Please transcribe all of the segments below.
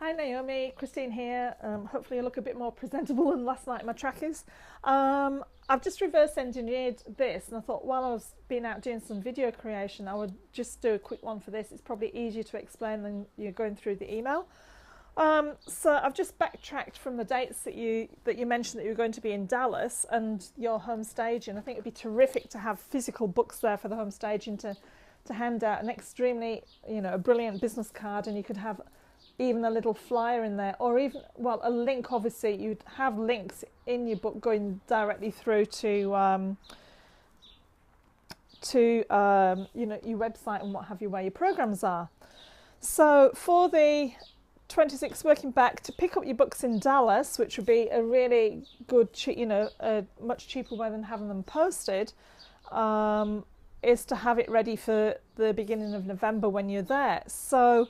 Hi Naomi, Christine here. Hopefully I look a bit more presentable than last night in my trackies. I've just reverse engineered this and I thought while I was being out doing some video creation I would just do a quick one for this. It's probably easier to explain than you're going through the email. So I've just backtracked from the dates that you mentioned that you were going to be in Dallas and your home staging. I think it'd be terrific to have physical books there for the home staging to hand out an extremely, a brilliant business card, and you could have even a little flyer in there, or even, well, a link. Obviously you'd have links in your book going directly through to your website and what have you, where your programs are. So for the 26 working back to pick up your books in Dallas, which would be a really good, a much cheaper way than having them posted, is to have it ready for the beginning of November when you're there. So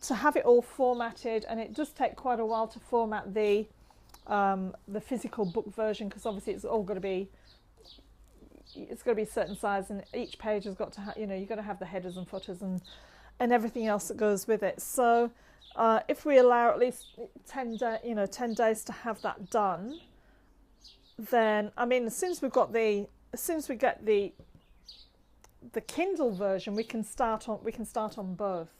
to have it all formatted, and it does take quite a while to format the physical book version, because obviously it's got to be a certain size, and each page has got to have, you've got to have the headers and footers and everything else that goes with it. So if we allow at least 10 days to have that done, then as soon as we get the Kindle version, we can start on both.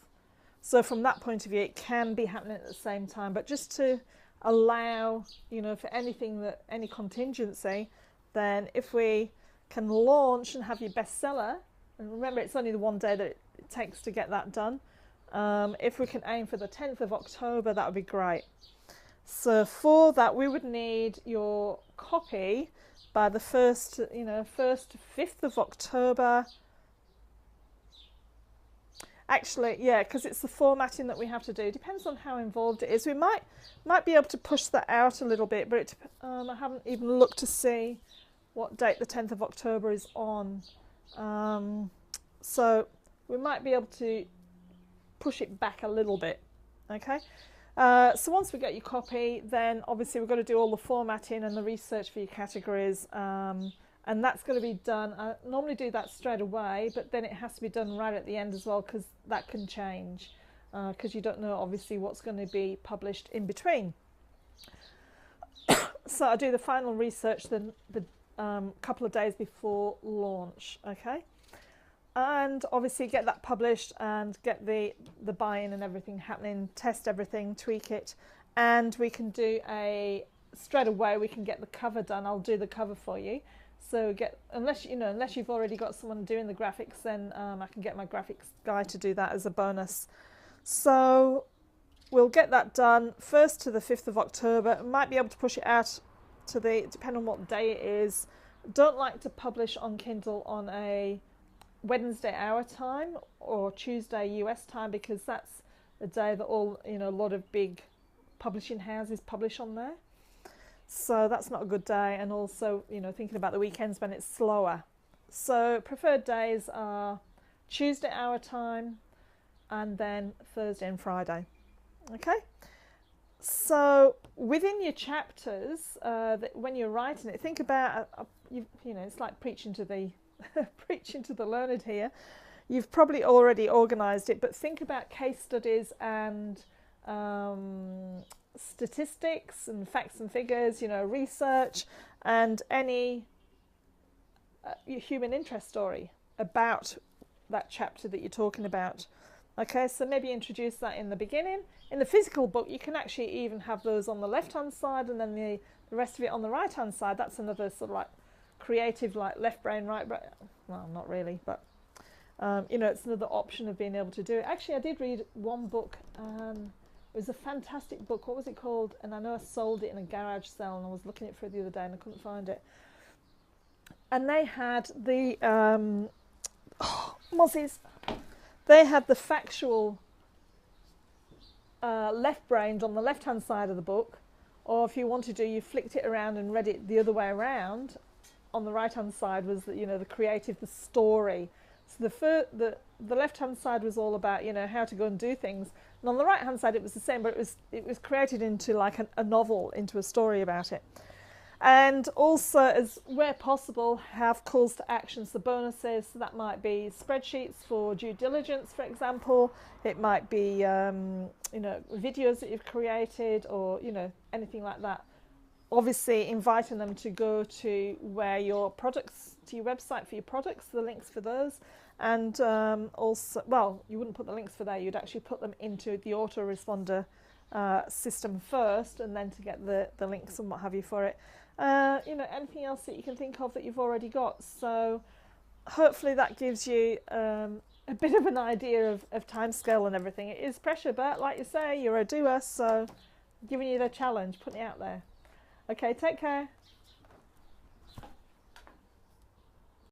So from that point of view, it can be happening at the same time. But just to allow, for any contingency, then if we can launch and have your bestseller, and remember it's only the one day that it takes to get that done. If we can aim for the 10th of October, that would be great. So for that, we would need your copy by the 1st to 5th of October. Actually, yeah, because it's the formatting that we have to do. Depends on how involved it is. We might be able to push that out a little bit, but I haven't even looked to see what date the 10th of October is on. So we might be able to push it back a little bit. Okay. So once we get your copy, then obviously we've got to do all the formatting and the research for your categories. And that's going to be done. I normally do that straight away, but then it has to be done right at the end as well, because that can change, because you don't know obviously what's going to be published in between. So I do the final research the couple of days before launch, okay? And obviously get that published and get the buy-in and everything happening, test everything, tweak it, and we can do straight away we can get the cover done. I'll do the cover for you. So unless you've already got someone doing the graphics, then I can get my graphics guy to do that as a bonus. So we'll get that done 1st to the 5th of October. Might be able to push it out to depending on what day it is. Don't like to publish on Kindle on a Wednesday our time or Tuesday US time, because that's the day that a lot of big publishing houses publish on there. So that's not a good day, and also, thinking about the weekends when it's slower. So preferred days are Tuesday our time and then Thursday and Friday. Okay? So within your chapters, when you're writing it, think about, it's like preaching to the learned here. You've probably already organised it, but think about case studies and statistics and facts and figures, research, and any human interest story about that chapter that you're talking about. Okay, so maybe introduce that in the beginning. In the physical book, you can actually even have those on the left-hand side and then the rest of it on the right-hand side. That's another sort of like creative, like left brain, right brain. Well, not really, but it's another option of being able to do it. Actually, I did read one book. It was a fantastic book. What was it called? And I know I sold it in a garage sale, and I was looking for it the other day and I couldn't find it. And they had the Mozzies. They had the factual left brained on the left-hand side of the book, or if you wanted to, you flicked it around and read it the other way around. On the right-hand side was the creative, the story. So the left-hand side was all about how to go and do things, and on the right-hand side it was the same, but it was created into like a novel, into a story about it. And also, as where possible, have calls to actions, the bonuses. So that might be spreadsheets for due diligence, for example. It might be, videos that you've created, or anything like that. Obviously, inviting them to go to where your products, to your website for your products, the links for those. And also, well, you wouldn't put the links for there. You'd actually put them into the autoresponder system first, and then to get the links and what have you for it. Anything else that you can think of that you've already got. So hopefully that gives you a bit of an idea of timescale and everything. It is pressure, but like you say, you're a doer, so giving you the challenge, putting it out there. Okay, take care.